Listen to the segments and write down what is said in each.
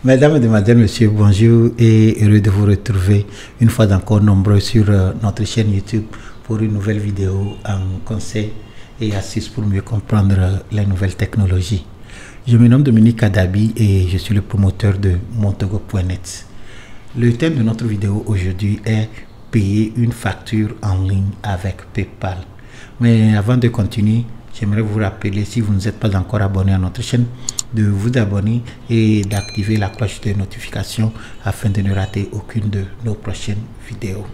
Mesdames, Mesdemoiselles, Messieurs, bonjour et heureux de vous retrouver une fois encore nombreux sur notre chaîne YouTube pour une nouvelle vidéo en conseil et astuces pour mieux comprendre les nouvelles technologies. Je me nomme Dominique Adabi et je suis le promoteur de Montogo.net. Le thème de notre vidéo aujourd'hui est payer une facture en ligne avec PayPal. Mais avant de continuer, j'aimerais vous rappeler, si vous ne êtes pas encore abonné à notre chaîne, de vous abonner et d'activer la cloche de notification afin de ne rater aucune de nos prochaines vidéos.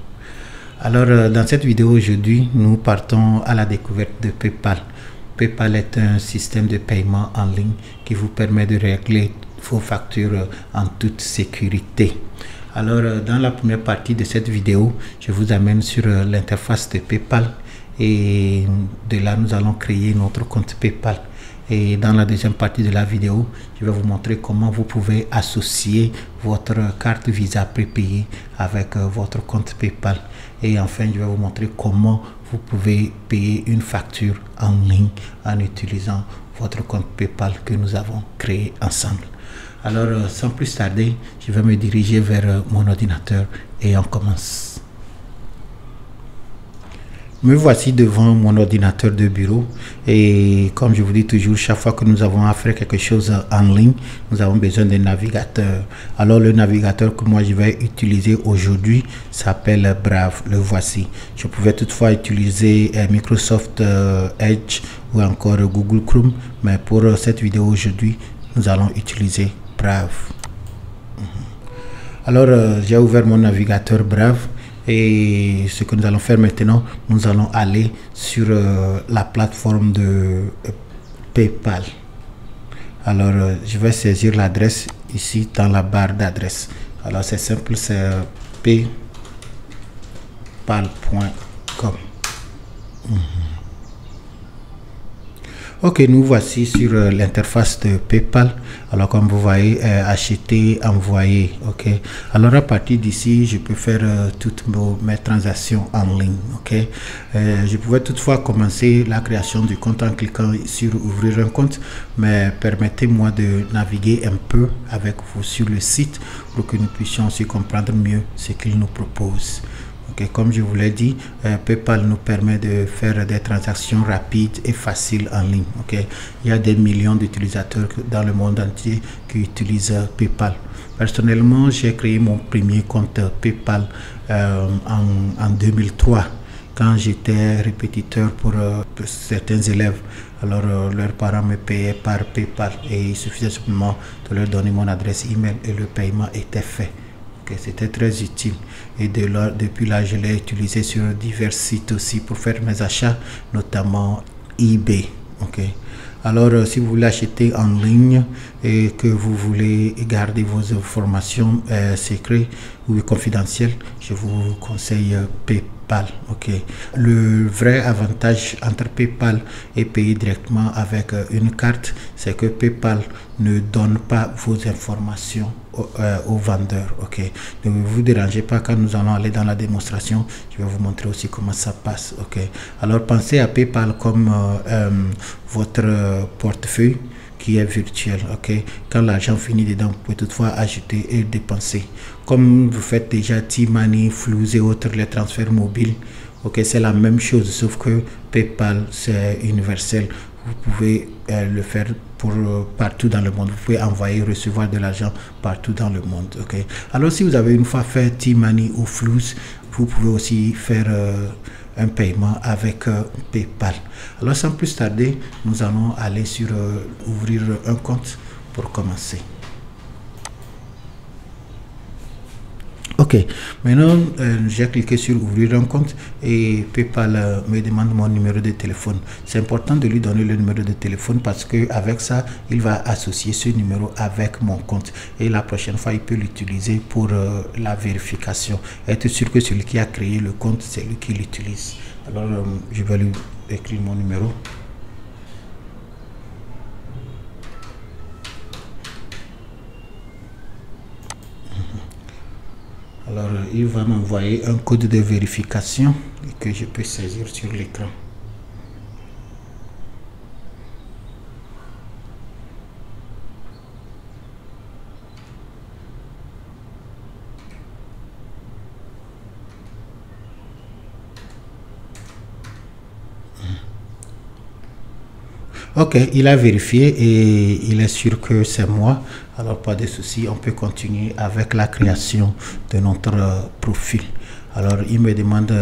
Alors, dans cette vidéo aujourd'hui, nous partons à la découverte de PayPal. PayPal est un système de paiement en ligne qui vous permet de régler vos factures en toute sécurité. Alors, dans la première partie de cette vidéo, je vous amène sur l'interface de PayPal et de là, nous allons créer notre compte PayPal. Et dans la deuxième partie de la vidéo, je vais vous montrer comment vous pouvez associer votre carte Visa prépayée avec votre compte PayPal. Et enfin, je vais vous montrer comment vous pouvez payer une facture en ligne en utilisant votre compte PayPal que nous avons créé ensemble. Alors, sans plus tarder, je vais me diriger vers mon ordinateur et on commence. Me voici devant mon ordinateur de bureau et comme je vous dis toujours, chaque fois que nous avons à faire quelque chose en ligne, nous avons besoin d'un navigateur. Alors le navigateur que moi je vais utiliser aujourd'hui s'appelle Brave, le voici. Je pouvais toutefois utiliser Microsoft Edge ou encore Google Chrome, mais pour cette vidéo aujourd'hui, nous allons utiliser Brave. Alors j'ai ouvert mon navigateur Brave. Et ce que nous allons faire maintenant, nous allons aller sur la plateforme de PayPal. Alors, je vais saisir l'adresse ici dans la barre d'adresse. Alors, c'est simple, c'est paypal.com. Ok, nous voici sur l'interface de PayPal. Alors comme vous voyez, acheter, envoyer. Ok. Alors à partir d'ici, je peux faire toutes mes transactions en ligne. Ok. Je pouvais toutefois commencer la création du compte en cliquant sur ouvrir un compte, mais permettez-moi de naviguer un peu avec vous sur le site pour que nous puissions aussi comprendre mieux ce qu'il nous propose. Okay, comme je vous l'ai dit, PayPal nous permet de faire des transactions rapides et faciles en ligne. Okay. Il y a des millions d'utilisateurs dans le monde entier qui utilisent PayPal. Personnellement, j'ai créé mon premier compte PayPal en 2003 quand j'étais répétiteur pour certains élèves. Alors leurs parents me payaient par PayPal et il suffisait simplement de leur donner mon adresse email et le paiement était fait. C'était très utile et depuis là je l'ai utilisé sur divers sites aussi pour faire mes achats, notamment eBay. Alors si vous voulez acheter en ligne et que vous voulez garder vos informations secrètes ou confidentielles, je vous conseille PayPal. Le vrai avantage entre PayPal et payer directement avec une carte, c'est que PayPal ne donne pas vos informations au vendeur. Ne vous dérangez pas quand nous allons aller dans la démonstration. Je vais vous montrer aussi comment ça passe. Alors pensez à PayPal comme votre portefeuille qui est virtuel. Quand l'argent finit dedans, vous pouvez toutefois ajouter et dépenser. Comme vous faites déjà T-Money, Flows et autres, les transferts mobiles, c'est la même chose, sauf que PayPal, c'est universel. Vous pouvez le faire pour partout dans le monde. Vous pouvez envoyer, recevoir de l'argent partout dans le monde. Alors, si vous avez une fois fait T-Money ou Flows, vous pouvez aussi faire un paiement avec PayPal. Alors, sans plus tarder, nous allons aller sur ouvrir un compte pour commencer. Ok, maintenant j'ai cliqué sur ouvrir un compte et PayPal me demande mon numéro de téléphone. C'est important de lui donner le numéro de téléphone parce que avec ça, il va associer ce numéro avec mon compte et la prochaine fois, il peut l'utiliser pour la vérification. Être sûr que celui qui a créé le compte, c'est lui qui l'utilise. Alors, je vais lui écrire mon numéro. Alors, il va m'envoyer un code de vérification que je peux saisir sur l'écran. Ok, il a vérifié et il est sûr que c'est moi. Alors pas de souci, on peut continuer avec la création de notre profil. Alors il me demande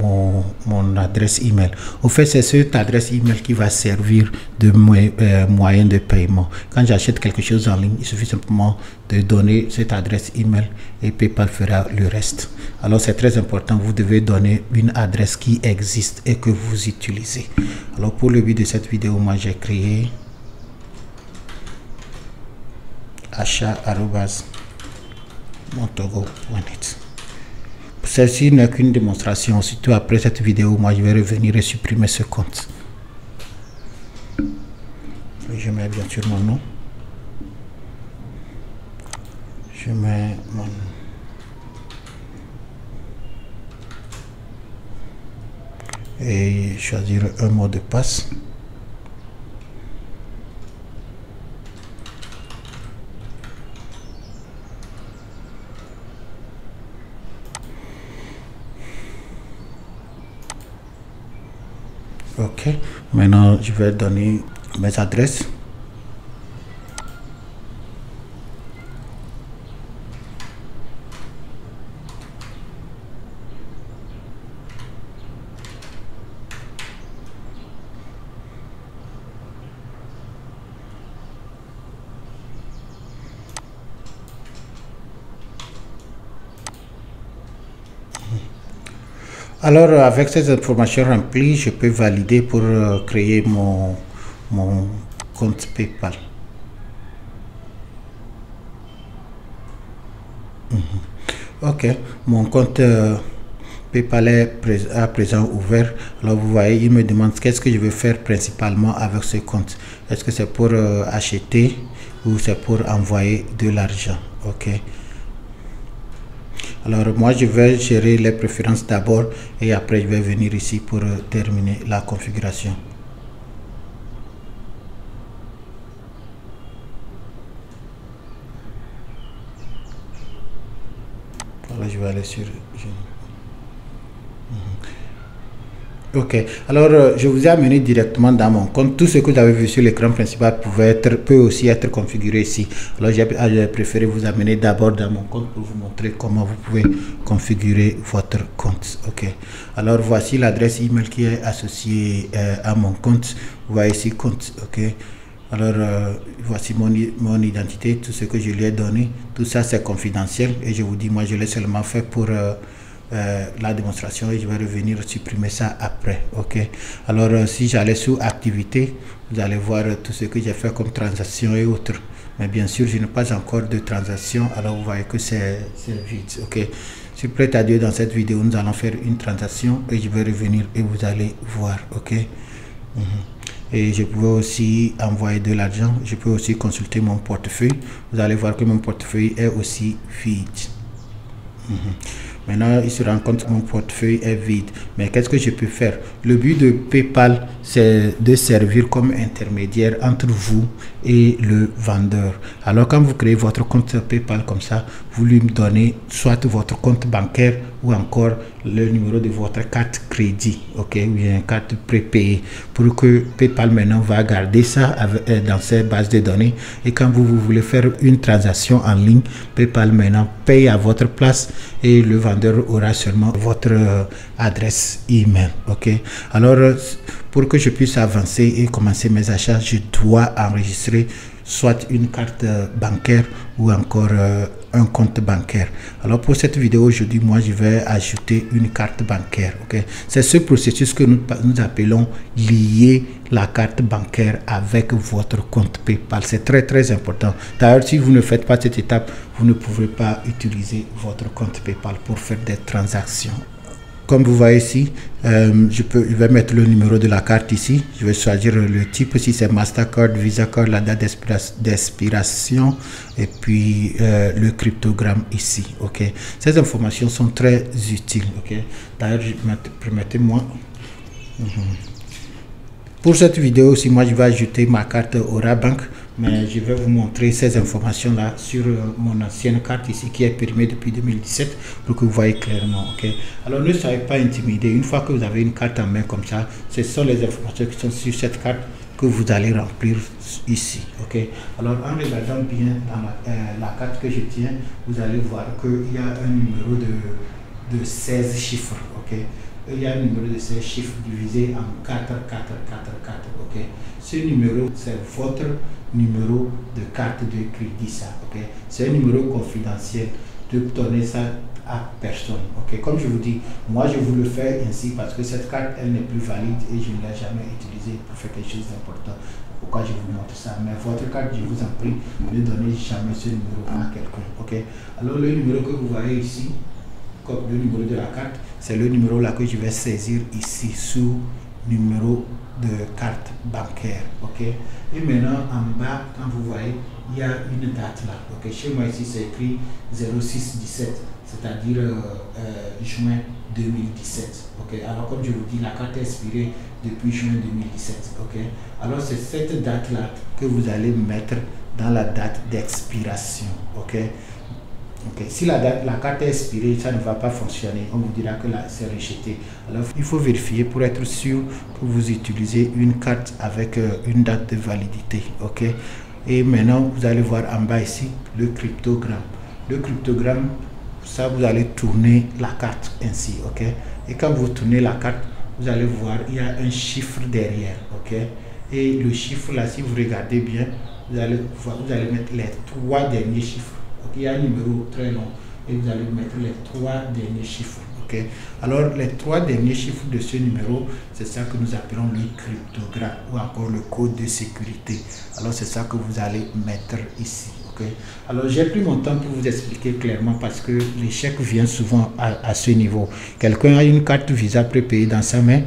mon adresse email. Au fait, c'est cette adresse email qui va servir de moyen de paiement. Quand j'achète quelque chose en ligne, il suffit simplement de donner cette adresse email et PayPal fera le reste. Alors c'est très important, vous devez donner une adresse qui existe et que vous utilisez. Alors pour le but de cette vidéo, moi j'ai créé achat@montogo.net. Celle-ci n'est qu'une démonstration. Surtout après cette vidéo, moi je vais revenir et supprimer ce compte. Je mets bien sûr mon nom. Je mets mon nom. Et choisir un mot de passe. Ok, maintenant je vais donner mes adresses. Alors, avec ces informations remplies, je peux valider pour créer mon compte PayPal. Ok, mon compte PayPal est à présent ouvert. Alors, vous voyez, il me demande qu'est-ce que je veux faire principalement avec ce compte. Est-ce que c'est pour acheter ou c'est pour envoyer de l'argent? Ok. Alors moi je vais gérer les préférences d'abord et après je vais venir ici pour terminer la configuration. Voilà, je vais aller sur... Ok, alors je vous ai amené directement dans mon compte. Tout ce que vous avez vu sur l'écran principal peut aussi être configuré ici. Alors j'ai préféré vous amener d'abord dans mon compte pour vous montrer comment vous pouvez configurer votre compte. Ok, alors voici l'adresse email qui est associée à mon compte. Vous voyez ici compte. Ok, alors voici mon identité, tout ce que je lui ai donné. Tout ça c'est confidentiel et je vous dis, moi je l'ai seulement fait pour la démonstration et je vais revenir supprimer ça après. Ok, alors si j'allais sous activité, vous allez voir tout ce que j'ai fait comme transaction et autres, mais bien sûr je n'ai pas encore de transaction. Alors vous voyez que c'est vide. Ok, s'il plaît à Dieu, dans cette vidéo nous allons faire une transaction et je vais revenir et vous allez voir. Ok, et je peux aussi envoyer de l'argent. Je peux aussi consulter mon portefeuille. Vous allez voir que mon portefeuille est aussi vide. Maintenant, il se rend compte que mon portefeuille est vide. Mais qu'est-ce que je peux faire? Le but de PayPal, c'est de servir comme intermédiaire entre vous et le vendeur. Alors, quand vous créez votre compte PayPal comme ça, vous lui donnez soit votre compte bancaire ou encore le numéro de votre carte crédit, ok, ou une carte prépayée, pour que PayPal maintenant va garder ça dans ses bases de données. Et quand vous voulez faire une transaction en ligne, PayPal maintenant paye à votre place et le vendeur aura seulement votre adresse email. Ok, alors pour que je puisse avancer et commencer mes achats, je dois enregistrer soit une carte bancaire ou encore un compte bancaire. Alors pour cette vidéo aujourd'hui, moi je vais ajouter une carte bancaire. Ok, c'est ce processus que nous appelons lier la carte bancaire avec votre compte PayPal. C'est très important. D'ailleurs, si vous ne faites pas cette étape, vous ne pourrez pas utiliser votre compte PayPal pour faire des transactions. Comme vous voyez ici, je vais mettre le numéro de la carte ici. Je vais choisir le type, si c'est Mastercard, Visa Card, la date d'expiration et puis le cryptogramme ici. Ok, ces informations sont très utiles. Ok, d'ailleurs, permettez-moi. Pour cette vidéo aussi, moi je vais ajouter ma carte Aura Bank, mais je vais vous montrer ces informations là sur mon ancienne carte ici qui est périmée depuis 2017 pour que vous voyez clairement. Ok, alors ne soyez pas intimidé. Une fois que vous avez une carte en main comme ça, ce sont les informations qui sont sur cette carte que vous allez remplir ici. Ok, alors en regardant bien dans la carte que je tiens, vous allez voir qu'il y a un numéro de 16 chiffres. Ok, il y a un numéro de 16 chiffres divisé en 4, 4, 4, 4. Ok, ce numéro, c'est votre numéro de carte de crédit. Ça, ok, c'est un numéro confidentiel. De donner ça à personne. Ok, comme je vous dis, moi je vous le fais ainsi parce que cette carte elle n'est plus valide et je ne l'ai jamais utilisée pour faire quelque chose d'important. Pourquoi je vous montre ça? Mais votre carte, je vous en prie, ne donnez jamais ce numéro à quelqu'un. Ok, alors le numéro que vous voyez ici, comme le numéro de la carte, c'est le numéro là que je vais saisir ici sous numéro de carte bancaire. Ok, et maintenant en bas, quand vous voyez, il y a une date là. Ok, chez moi ici c'est écrit 06-17, c'est-à-dire juin 2017. Ok, alors comme je vous dis, la carte est expirée depuis juin 2017. Ok, alors c'est cette date là que vous allez mettre dans la date d'expiration. Ok. Ok, si la carte est expirée, ça ne va pas fonctionner. On vous dira que là, c'est rejeté. Alors, il faut vérifier pour être sûr que vous utilisez une carte avec une date de validité. Ok. Et maintenant, vous allez voir en bas ici le cryptogramme. Le cryptogramme, ça, vous allez tourner la carte ainsi. Ok. Et quand vous tournez la carte, vous allez voir, il y a un chiffre derrière. Ok. Et le chiffre là, si vous regardez bien, vous allez mettre les 3 derniers chiffres. Il y a un numéro très long et vous allez mettre les 3 derniers chiffres. Ok. Alors les 3 derniers chiffres de ce numéro, c'est ça que nous appelons le cryptogramme ou encore le code de sécurité. Alors c'est ça que vous allez mettre ici. Ok. Alors j'ai pris mon temps pour vous expliquer clairement parce que l'échec vient souvent à ce niveau. Quelqu'un a une carte Visa prépayée dans sa main.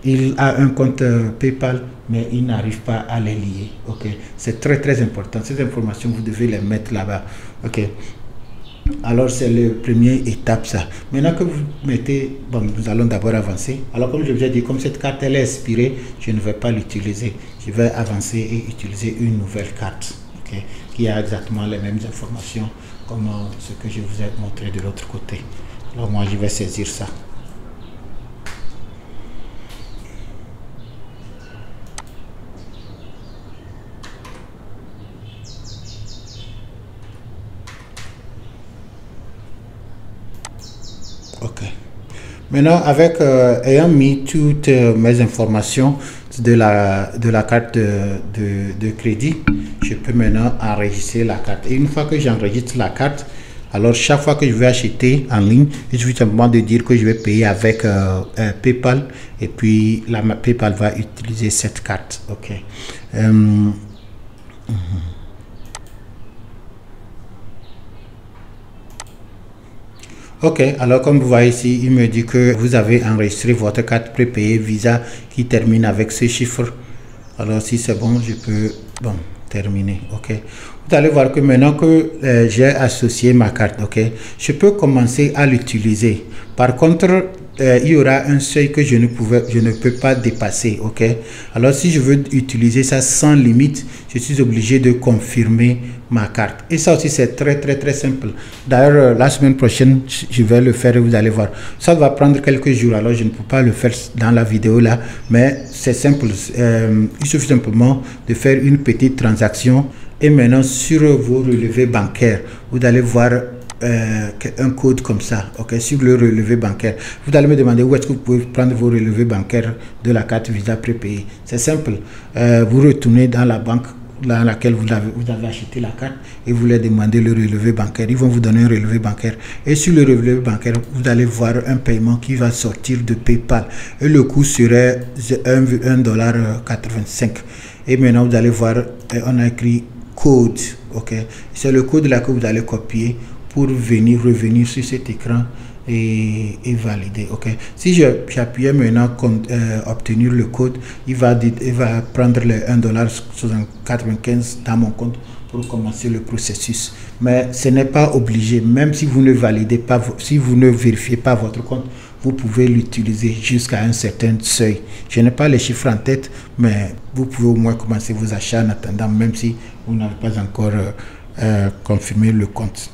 Il a un compte PayPal, mais il n'arrive pas à les lier. Ok, c'est très important. Ces informations, vous devez les mettre là-bas. Ok. Alors c'est la première étape ça. Maintenant que vous mettez, bon, nous allons d'abord avancer. Alors comme je vous ai dit, comme cette carte elle est expirée, je ne vais pas l'utiliser. Je vais avancer et utiliser une nouvelle carte. Ok, qui a exactement les mêmes informations comme ce que je vous ai montré de l'autre côté. Alors moi je vais saisir ça. Ok. Maintenant, ayant mis toutes mes informations de la carte de crédit, je peux maintenant enregistrer la carte. Et une fois que j'enregistre la carte, alors chaque fois que je vais acheter en ligne, il suffit simplement de dire que je vais payer avec PayPal et puis PayPal va utiliser cette carte. Ok. Ok, alors comme vous voyez ici, il me dit que vous avez enregistré votre carte prépayée Visa qui termine avec ce chiffre. Alors si c'est bon, je peux terminer. Ok, vous allez voir que maintenant que j'ai associé ma carte, ok, je peux commencer à l'utiliser. Par contre, il y aura un seuil que je ne peux pas dépasser. Ok, alors si je veux utiliser ça sans limite, je suis obligé de confirmer ma carte. Et ça aussi c'est très simple. D'ailleurs la semaine prochaine je vais le faire et vous allez voir. Ça va prendre quelques jours, alors je ne peux pas le faire dans la vidéo là, mais c'est simple. Il suffit simplement de faire une petite transaction et maintenant sur vos relevés bancaires, vous allez voir un code comme ça. Ok, sur le relevé bancaire, vous allez me demander où est-ce que vous pouvez prendre vos relevés bancaires de la carte Visa prépayée. C'est simple. Vous retournez dans la banque dans laquelle vous avez acheté la carte et vous leur demandez le relevé bancaire. Ils vont vous donner un relevé bancaire et sur le relevé bancaire, vous allez voir un paiement qui va sortir de PayPal et le coût serait $1,85. Et maintenant, vous allez voir, on a écrit code. Ok, c'est le code là que vous allez copier pour revenir sur cet écran et valider. Ok, si j'appuie maintenant obtenir le code, il va prendre le $1,95 dans mon compte pour commencer le processus. Mais ce n'est pas obligé. Même si vous ne validez pas, si vous ne vérifiez pas votre compte, vous pouvez l'utiliser jusqu'à un certain seuil. Je n'ai pas les chiffres en tête, mais vous pouvez au moins commencer vos achats en attendant, même si vous n'avez pas encore confirmé le compte.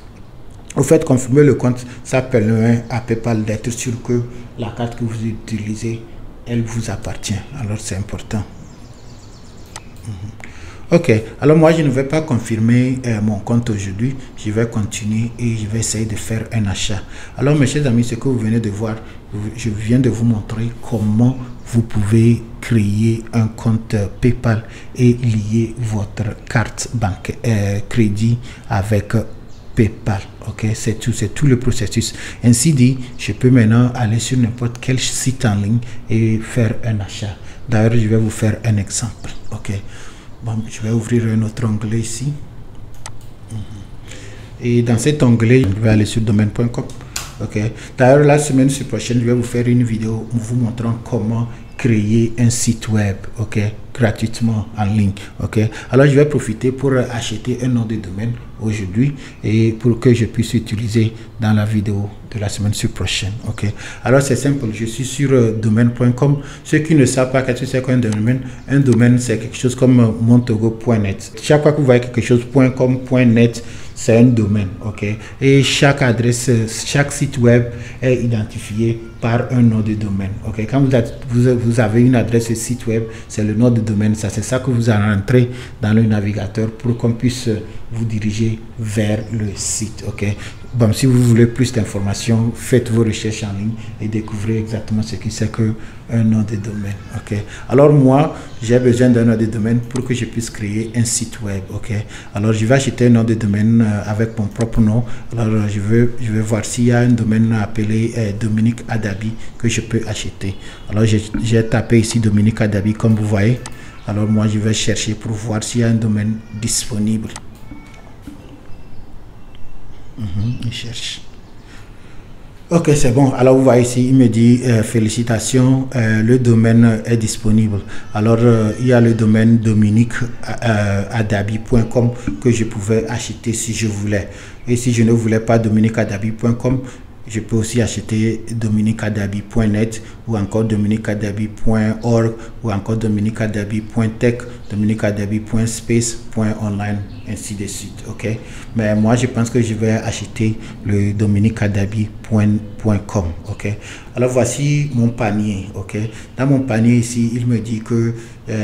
Au fait, confirmer le compte, ça permet à PayPal d'être sûr que la carte que vous utilisez, elle vous appartient. Alors c'est important. Ok, alors moi je ne vais pas confirmer mon compte aujourd'hui, je vais continuer et je vais essayer de faire un achat. Alors mes chers amis, ce que vous venez de voir, je viens de vous montrer comment vous pouvez créer un compte PayPal et lier votre carte bancaire crédit avec PayPal. Ok, c'est tout le processus. Ainsi dit, je peux maintenant aller sur n'importe quel site en ligne et faire un achat. D'ailleurs, je vais vous faire un exemple. Ok. Bon, je vais ouvrir un autre onglet ici. Et dans cet onglet, je vais aller sur domaine.com. Ok. D'ailleurs, la semaine prochaine, je vais vous faire une vidéo vous montrant comment créer un site web, ok, gratuitement en ligne, ok. Alors, je vais profiter pour acheter un nom de domaine aujourd'hui et pour que je puisse utiliser dans la vidéo de la semaine prochaine, ok. Alors, c'est simple, je suis sur domaine.com. Ceux qui ne savent pas qu'est-ce que c'est qu'un domaine, c'est quelque chose comme montogo.net. Chaque fois que vous voyez quelque chose .com, .net, c'est un domaine, ok. Et chaque adresse, chaque site web est identifié par un nom de domaine, ok. Quand vous avez une adresse site web, c'est le nom de domaine, ça c'est ça que vous allez entrer dans le navigateur pour qu'on puisse vous diriger vers le site, ok. Bon, si vous voulez plus d'informations, faites vos recherches en ligne et découvrez exactement ce que c'est qu'un nom de domaine, ok. Alors moi, j'ai besoin d'un nom de domaine pour que je puisse créer un site web, ok. Alors je vais acheter un nom de domaine avec mon propre nom. Alors je vais voir s'il y a un domaine appelé Dominique Adabi que je peux acheter. Alors j'ai tapé ici Dominique Adabi comme vous voyez. Alors moi je vais chercher pour voir s'il y a un domaine disponible. Il cherche. Ok, c'est bon. Alors vous voyez ici, il me dit félicitations, le domaine est disponible. Alors il y a le domaine dominiqueadabi.com que je pouvais acheter si je voulais. Et si je ne voulais pas dominiqueadabi.com, je peux aussi acheter dominiqueadabi.net ou encore dominiqueadabi.org ou encore dominiqueadabi.tech, dominiqueadabi.space.online, ainsi de suite, ok. Mais moi je pense que je vais acheter le dominiqueadabi.com, ok. Alors voici mon panier, ok. Dans mon panier ici, il me dit que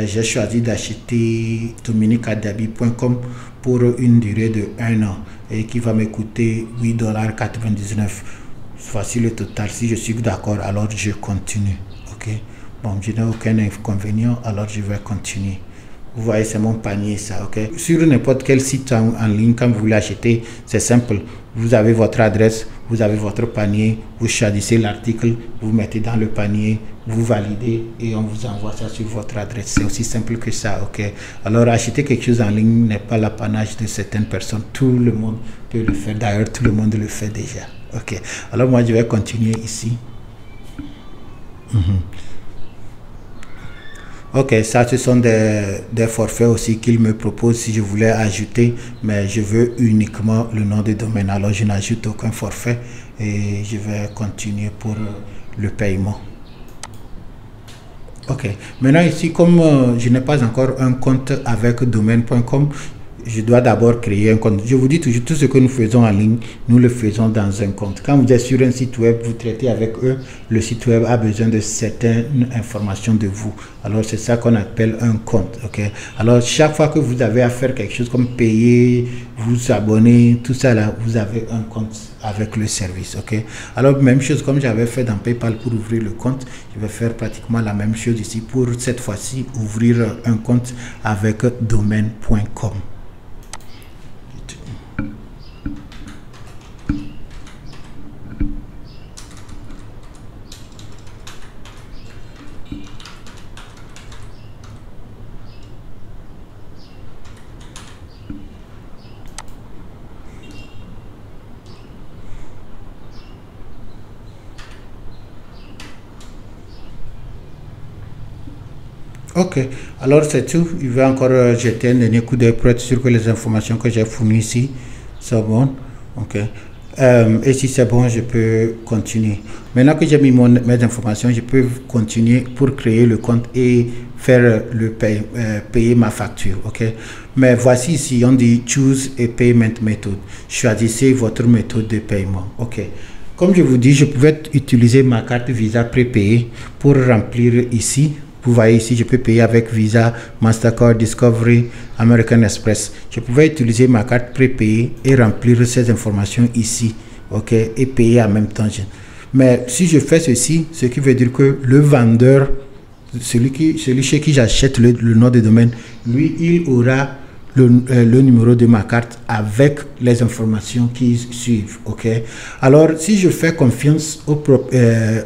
j'ai choisi d'acheter dominiqueadabi.com pour une durée de 1 an et qui va me coûter $8,99. Voici le total. Si je suis d'accord, alors je continue, ok. Bon, je n'ai aucun inconvénient, alors je vais continuer. Vous voyez, c'est mon panier ça, ok. Sur n'importe quel site en ligne, quand vous voulez acheter, c'est simple. Vous avez votre adresse, vous avez votre panier, vous choisissez l'article, vous mettez dans le panier, vous validez et on vous envoie ça sur votre adresse. C'est aussi simple que ça, ok. Alors acheter quelque chose en ligne n'est pas l'apanage de certaines personnes. Tout le monde peut le faire. D'ailleurs, tout le monde le fait déjà, ok. Alors moi, je vais continuer ici. Ok, ça ce sont des forfaits aussi qu'il me propose si je voulais ajouter, mais je veux uniquement le nom de domaine. Alors je n'ajoute aucun forfait et je vais continuer pour le paiement. Ok, maintenant ici comme je n'ai pas encore un compte avec domaine.com, je dois d'abord créer un compte. Je vous dis toujours, tout ce que nous faisons en ligne, nous le faisons dans un compte. Quand vous êtes sur un site web, vous traitez avec eux, le site web a besoin de certaines informations de vous. Alors c'est ça qu'on appelle un compte, ok. Alors chaque fois que vous avez à faire quelque chose comme payer, vous abonner, tout ça là, vous avez un compte avec le service, ok. Alors même chose comme j'avais fait dans PayPal pour ouvrir le compte, je vais faire pratiquement la même chose ici pour cette fois-ci ouvrir un compte avec domaine.com. Ok, alors c'est tout. Il va encore jeter un dernier coup d'œil pour être sûr que les informations que j'ai fournies ici sont bonnes. Ok. Et si c'est bon, je peux continuer. Maintenant que j'ai mis mes informations, je peux continuer pour créer le compte et faire le payer ma facture. Ok. Mais voici ici, on dit choose a payment method. Choisissez votre méthode de paiement. Ok. Comme je vous dis, je pouvais utiliser ma carte Visa prépayée pour remplir ici. Vous voyez ici, je peux payer avec Visa, Mastercard, Discovery, American Express. Je pouvais utiliser ma carte prépayée et remplir ces informations ici, ok, et payer en même temps. Mais si je fais ceci, ce qui veut dire que le vendeur, celui chez qui j'achète le nom de domaine, lui, il aura le numéro de ma carte avec les informations qui suivent, ok. Alors si je fais confiance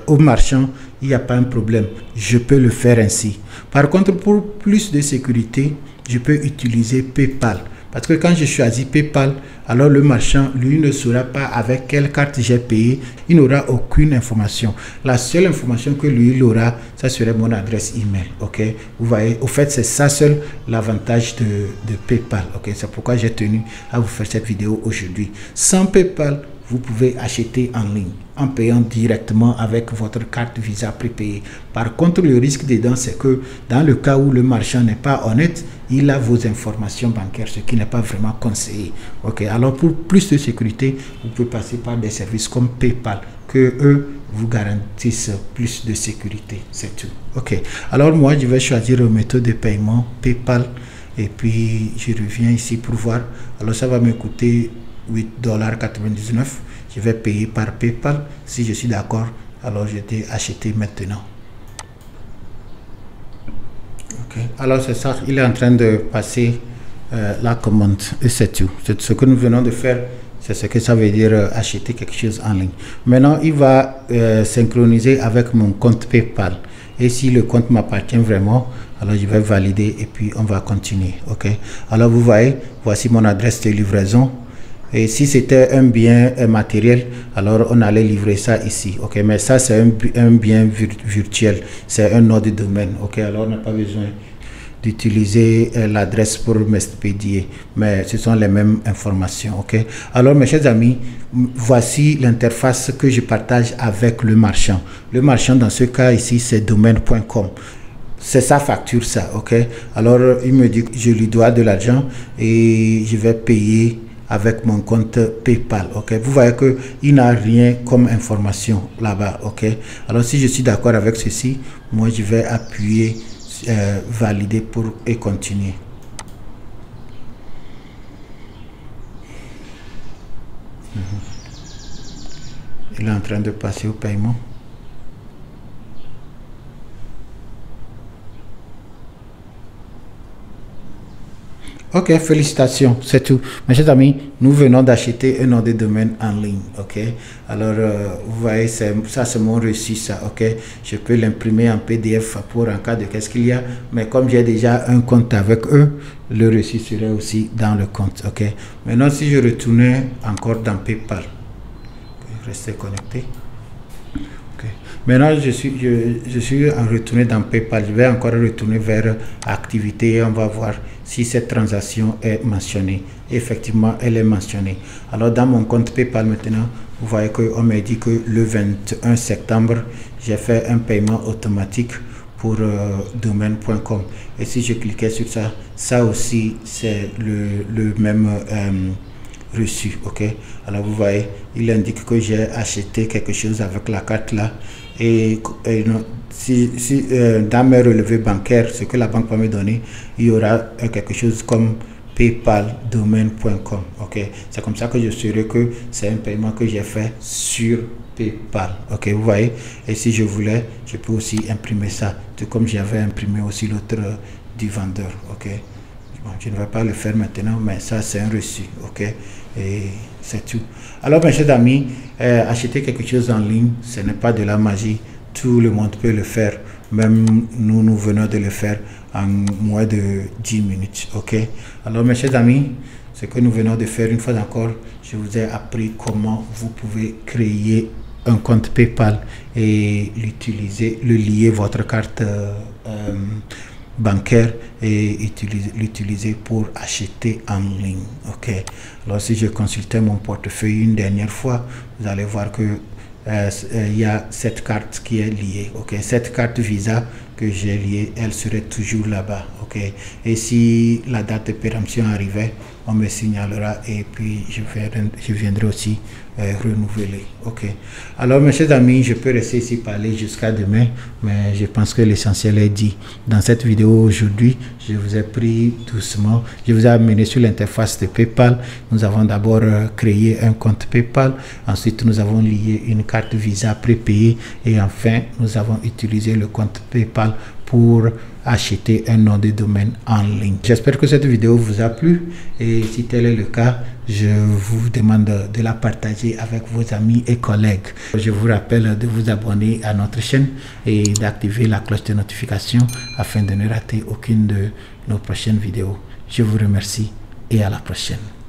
au marchand, il n'y a pas un problème, je peux le faire ainsi. Par contre, pour plus de sécurité, je peux utiliser PayPal, parce que quand je choisis PayPal, alors le marchand, lui, ne saura pas avec quelle carte j'ai payé, il n'aura aucune information. La seule information que lui, il aura, ça serait mon adresse email, ok. Vous voyez, au fait, c'est ça seul l'avantage de PayPal, ok. C'est pourquoi j'ai tenu à vous faire cette vidéo aujourd'hui. Sans PayPal, vous pouvez acheter en ligne en payant directement avec votre carte Visa prépayée. Par contre, le risque dedans, c'est que dans le cas où le marchand n'est pas honnête, il a vos informations bancaires, ce qui n'est pas vraiment conseillé. Ok, alors pour plus de sécurité, vous pouvez passer par des services comme PayPal, que eux vous garantissent plus de sécurité. C'est tout. Ok, alors moi, je vais choisir une méthode de paiement PayPal et puis je reviens ici pour voir. Alors ça va me coûter $8,99. Je vais payer par PayPal. Si je suis d'accord, alors je vais acheter maintenant. Ok. Alors c'est ça, il est en train de passer la commande et c'est tout. Ce que nous venons de faire, c'est ce que ça veut dire acheter quelque chose en ligne. Maintenant, il va synchroniser avec mon compte PayPal. Et si le compte m'appartient vraiment, alors je vais valider et puis on va continuer. Ok. Alors vous voyez, voici mon adresse de livraison. Et si c'était un bien matériel, alors on allait livrer ça ici. Ok, mais ça c'est un bien virtuel, c'est un nom de domaine. Ok, alors on n'a pas besoin d'utiliser l'adresse pour m'expédier, mais ce sont les mêmes informations. Ok, alors mes chers amis, voici l'interface que je partage avec le marchand. Le marchand dans ce cas ici c'est domaine.com. C'est sa facture ça. Ok, alors il me dit que je lui dois de l'argent et je vais payer avec mon compte PayPal. Ok, vous voyez que il n'a rien comme information là-bas. Ok, alors si je suis d'accord avec ceci, moi je vais appuyer valider pour et continuer. Il est en train de passer au paiement. Ok, félicitations, c'est tout. Mes chers amis, nous venons d'acheter un nom de domaine en ligne. Ok, alors vous voyez, ça c'est mon reçu, ça. Ok, je peux l'imprimer en PDF pour en cas de qu'est-ce qu'il y a. Mais comme j'ai déjà un compte avec eux, le reçu serait aussi dans le compte. Ok, maintenant si je retournais encore dans PayPal, restez connecté. Maintenant, je suis en retourné dans PayPal. Je vais encore retourner vers activité et on va voir si cette transaction est mentionnée. Effectivement, elle est mentionnée. Alors, dans mon compte PayPal maintenant, vous voyez qu'on me dit que le 21 septembre, j'ai fait un paiement automatique pour domaine.com. Et si je cliquais sur ça, ça aussi, c'est le même reçu. Ok, alors vous voyez, il indique que j'ai acheté quelque chose avec la carte là. Et si dans mes relevés bancaires, ce que la banque va me donner, il y aura quelque chose comme PayPal domaine.com. Ok, c'est comme ça que je saurai que c'est un paiement que j'ai fait sur PayPal. Ok, vous voyez, et si je voulais, je peux aussi imprimer ça, tout comme j'avais imprimé aussi l'autre du vendeur. Ok, bon, je ne vais pas le faire maintenant, mais ça c'est un reçu. Ok, et c'est tout. Alors mes chers amis, acheter quelque chose en ligne, ce n'est pas de la magie. Tout le monde peut le faire. Même nous venons de le faire en moins de 10 minutes. Ok, alors mes chers amis, ce que nous venons de faire, une fois encore, je vous ai appris comment vous pouvez créer un compte PayPal et l'utiliser, le lier votre carte bancaire et l'utiliser pour acheter en ligne. Ok, alors si je consultais mon portefeuille une dernière fois, vous allez voir que il y a cette carte qui est liée. Ok, cette carte Visa que j'ai liée, elle serait toujours là-bas. Ok, et si la date de péremption arrivait, on me signalera et puis je viendrai aussi renouveler. Ok. Alors mes chers amis, je peux rester ici parler jusqu'à demain, mais je pense que l'essentiel est dit. Dans cette vidéo aujourd'hui, je vous ai pris doucement, je vous ai amené sur l'interface de PayPal. Nous avons d'abord créé un compte PayPal, ensuite nous avons lié une carte Visa prépayée et enfin nous avons utilisé le compte PayPal pour acheter un nom de domaine en ligne. J'espère que cette vidéo vous a plu et si tel est le cas, je vous demande de la partager avec vos amis et collègues. Je vous rappelle de vous abonner à notre chaîne et d'activer la cloche de notification afin de ne rater aucune de nos prochaines vidéos. Je vous remercie et à la prochaine.